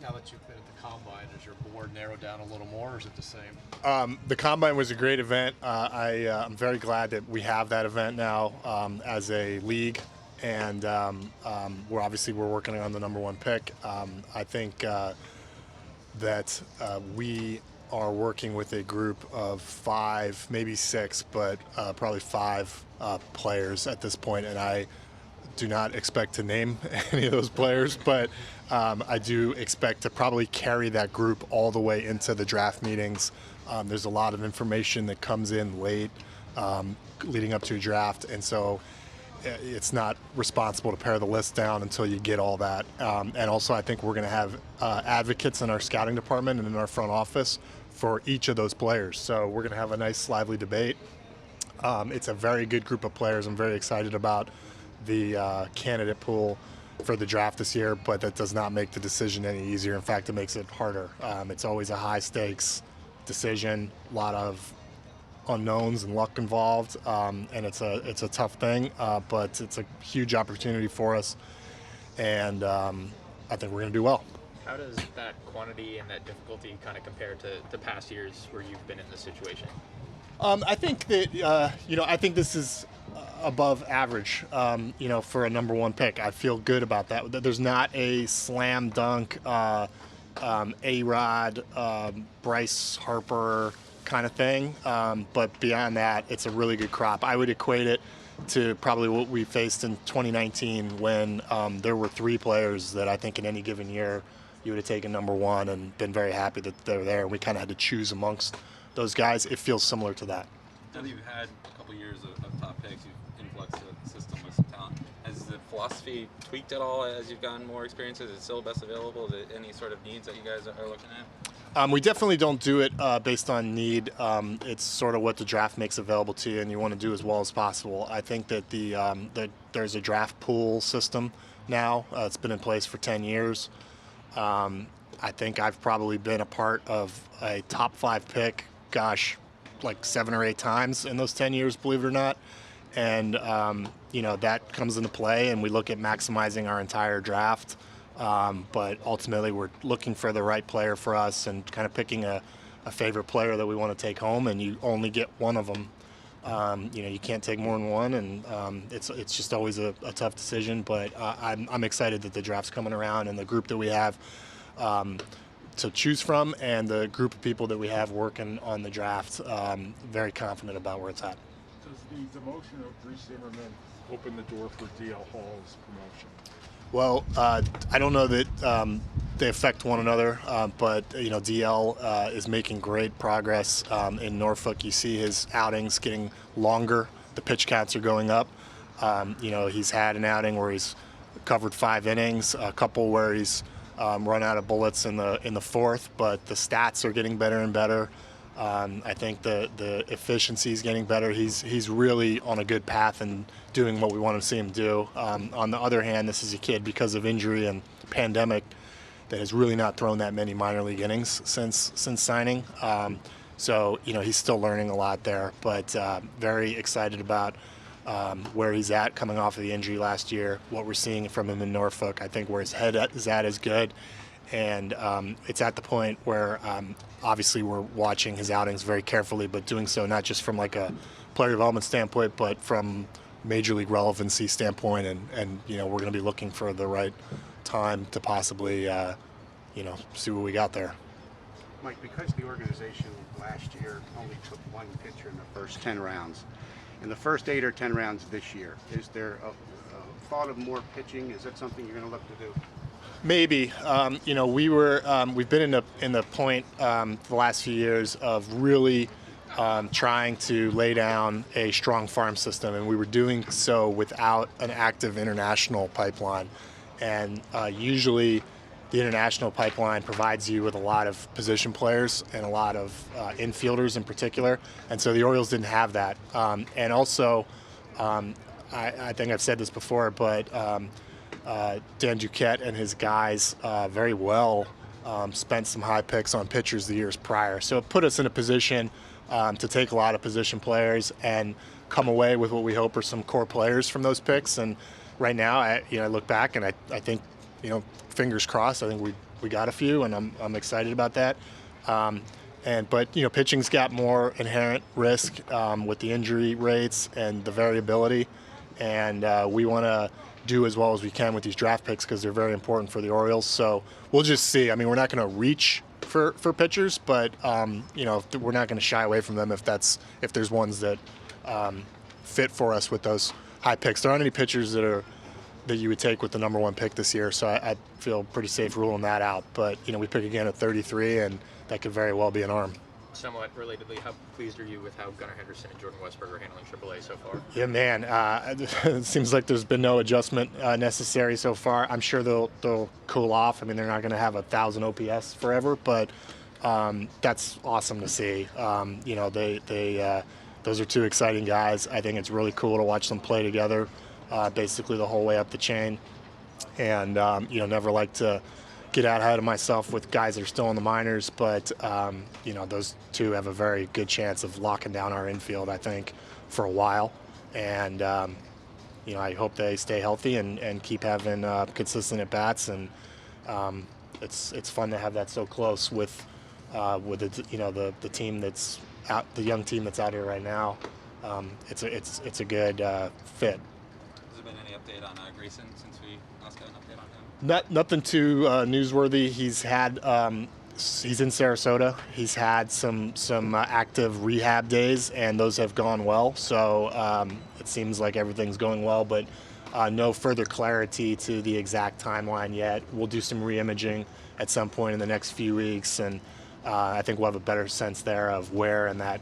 now that you've been at the Combine, has your board narrowed down a little more, or is it the same? The Combine was a great event. I'm very glad that we have that event now as a league, and we're working on the number one pick. I think that we are working with a group of 5, maybe 6, but probably 5 players at this point, and I do not expect to name any of those players, but I do expect to probably carry that group all the way into the draft meetings. There's a lot of information that comes in late, leading up to a draft, and so it's not responsible to pare the list down until you get all that. And also, I think we're going to have advocates in our scouting department and in our front office for each of those players. So we're going to have a nice, lively debate. It's a very good group of players. I'm very excited about the candidate pool for the draft this year, but that does not make the decision any easier. In fact, it makes it harder. It's always a high-stakes decision, a lot of unknowns and luck involved, and it's a tough thing, but it's a huge opportunity for us, and I think we're going to do well. How does that quantity and that difficulty kind of compare to past years where you've been in this situation? I think that I think this is above average, for a number one pick. I feel good about that. There's not a slam dunk, A-Rod, Bryce Harper kind of thing, but beyond that, it's a really good crop. I would equate it to probably what we faced in 2019 when there were 3 players that I think in any given year you would have taken number one and been very happy that they're there. And we kind of had to choose amongst those guys. It feels similar to that. Now that you've had a couple years of top picks, you've influxed the system with some talent. Has the philosophy tweaked at all as you've gotten more experience? Is it still best available? Is it any sort of needs that you guys are looking at? We definitely don't do it based on need. It's sort of what the draft makes available to you, and you want to do as well as possible. I think that there's a draft pool system now. It's been in place for 10 years. I think I've probably been a part of a top 5 pick, like 7 or 8 times in those 10 years, believe it or not. And, that comes into play, and we look at maximizing our entire draft. But ultimately, we're looking for the right player for us and kind of picking a favorite player that we want to take home, and you only get one of them. You can't take more than one, and it's just always a tough decision. But I'm excited that the draft's coming around, and the group that we have to choose from, and the group of people that we have working on the draft, very confident about where it's at. Does the demotion of Bruce Zimmerman open the door for D.L. Hall's promotion? Well, I don't know that they affect one another, but DL is making great progress in Norfolk. You see his outings getting longer. The pitch counts are going up. He's had an outing where he's covered 5 innings, a couple where he's run out of bullets in the 4th, but the stats are getting better and better. I think the efficiency is getting better. He's really on a good path and doing what we want to see him do. On the other hand, this is a kid, because of injury and pandemic, that has really not thrown that many minor league innings since signing. So he's still learning a lot there, but very excited about where he's at coming off of the injury last year, what we're seeing from him in Norfolk. I think where his head is at is good. And it's at the point where obviously we're watching his outings very carefully, but doing so not just from like a player development standpoint, but from major league relevancy standpoint. And we're going to be looking for the right time to possibly, see what we got there. Mike, because the organization last year only took 1 pitcher in the first 10 rounds, in the first 8 or 10 rounds this year, is there a thought of more pitching? Is that something you're going to look to do? Maybe. We've been in the point the last few years of really trying to lay down a strong farm system, and we were doing so without an active international pipeline. And usually the international pipeline provides you with a lot of position players and a lot of infielders in particular, and so the Orioles didn't have that. And also, I think I've said this before, but Dan Duquette and his guys very well spent some high picks on pitchers the years prior. So it put us in a position to take a lot of position players and come away with what we hope are some core players from those picks. And right now, I look back and I think, fingers crossed, I think we got a few, and I'm excited about that. But pitching's got more inherent risk with the injury rates and the variability, and we want to do as well as we can with these draft picks because they're very important for the Orioles. So we'll just see. I mean, we're not going to reach for pitchers, but we're not going to shy away from them if there's ones that fit for us with those high picks. There aren't any pitchers that you would take with the number 1 pick this year, so I feel pretty safe ruling that out. But we pick again at 33, and that could very well be an arm. Somewhat relatedly, how pleased are you with how Gunnar Henderson and Jordan Westberg are handling AAA so far? Yeah, man. It seems like there's been no adjustment necessary so far. I'm sure they'll cool off. I mean, they're not going to have 1,000 OPS forever, but that's awesome to see. Those are 2 exciting guys. I think it's really cool to watch them play together, basically the whole way up the chain. And never like to get out ahead of myself with guys that are still in the minors, but those 2 have a very good chance of locking down our infield, I think, for a while. And I hope they stay healthy and keep having consistent at bats. And it's fun to have that so close with the team that's out, the young team that's out here right now. It's a good fit. Has there been any update on Grayson since we last got an update on him? Nothing too newsworthy. He's in Sarasota. He's had some active rehab days, and those have gone well. So it seems like everything's going well, but no further clarity to the exact timeline yet. We'll do some re-imaging at some point in the next few weeks, and I think we'll have a better sense there of where in that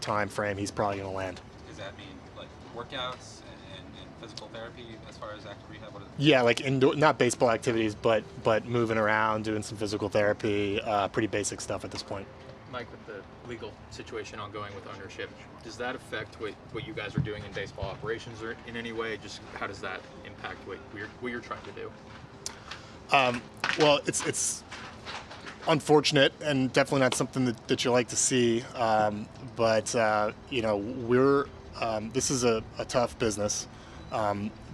time frame he's probably going to land. Does that mean like workouts and physical therapy as far as active rehab? Yeah, like indoor, not baseball activities, but moving around, doing some physical therapy, pretty basic stuff at this point. Mike, with the legal situation ongoing with ownership, does that affect what you guys are doing in baseball operations or in any way? Just how does that impact what you're trying to do? Well, it's unfortunate and definitely not something that you like to see. But this is a tough business.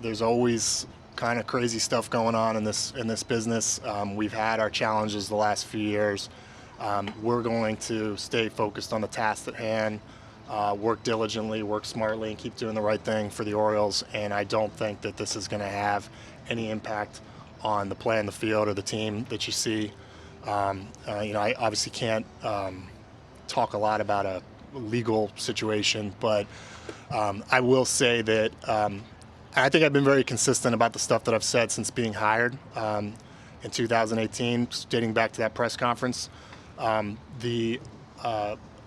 There's always kind of crazy stuff going on in this business. We've had our challenges the last few years. We're going to stay focused on the task at hand, work diligently, work smartly, and keep doing the right thing for the Orioles. And I don't think that this is going to have any impact on the play in the field or the team that you see. I obviously can't talk a lot about a legal situation, but I will say that I think I've been very consistent about the stuff that I've said since being hired in 2018, dating back to that press conference. The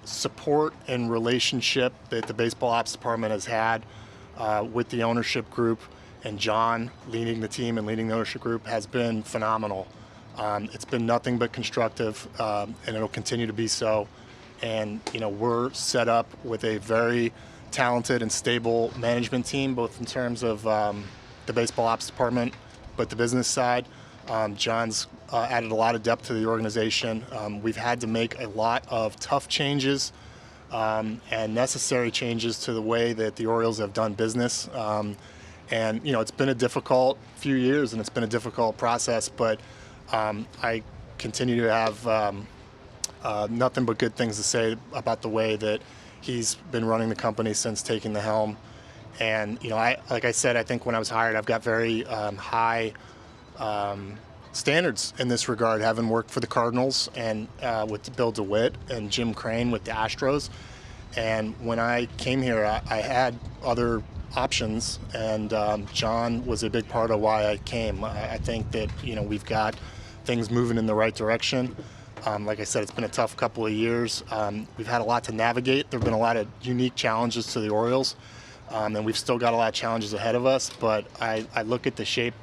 support and relationship that the baseball ops department has had with the ownership group and John leading the team and leading the ownership group has been phenomenal. It's been nothing but constructive, and it'll continue to be so. And we're set up with a very talented and stable management team, both in terms of the baseball ops department, but the business side. John's added a lot of depth to the organization. We've had to make a lot of tough changes and necessary changes to the way that the Orioles have done business. And it's been a difficult few years, and it's been a difficult process, but I continue to have nothing but good things to say about the way that he's been running the company since taking the helm. And like I said, I think when I was hired, I've got very high standards in this regard, having worked for the Cardinals and with Bill DeWitt and Jim Crane with the Astros. And when I came here, I had other options, and John was a big part of why I came. I think that we've got things moving in the right direction. Like I said, it's been a tough couple of years. We've had a lot to navigate. There have been a lot of unique challenges to the Orioles, and we've still got a lot of challenges ahead of us. But I look at the shape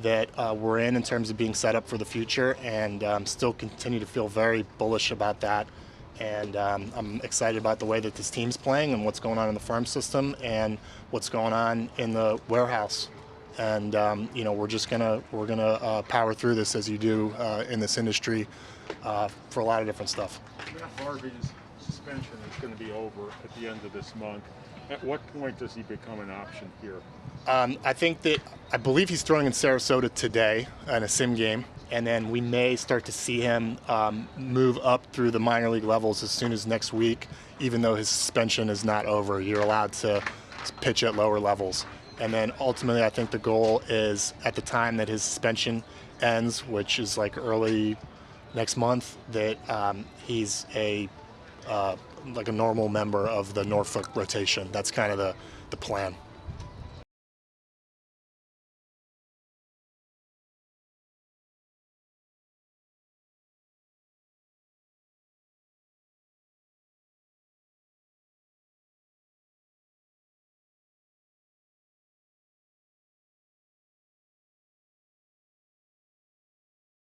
that we're in terms of being set up for the future, and still continue to feel very bullish about that. And I'm excited about the way that this team's playing and what's going on in the farm system and what's going on in the warehouse. And we're gonna power through this as you do in this industry for a lot of different stuff. Matt Harvey's suspension is going to be over at the end of this month. At what point does he become an option here? I think that I believe he's throwing in Sarasota today in a sim game, and then we may start to see him move up through the minor league levels as soon as next week. Even though his suspension is not over, you're allowed to pitch at lower levels. And then ultimately, I think the goal is at the time that his suspension ends, which is like early next month, that he's like a normal member of the Norfolk rotation. That's kind of the plan.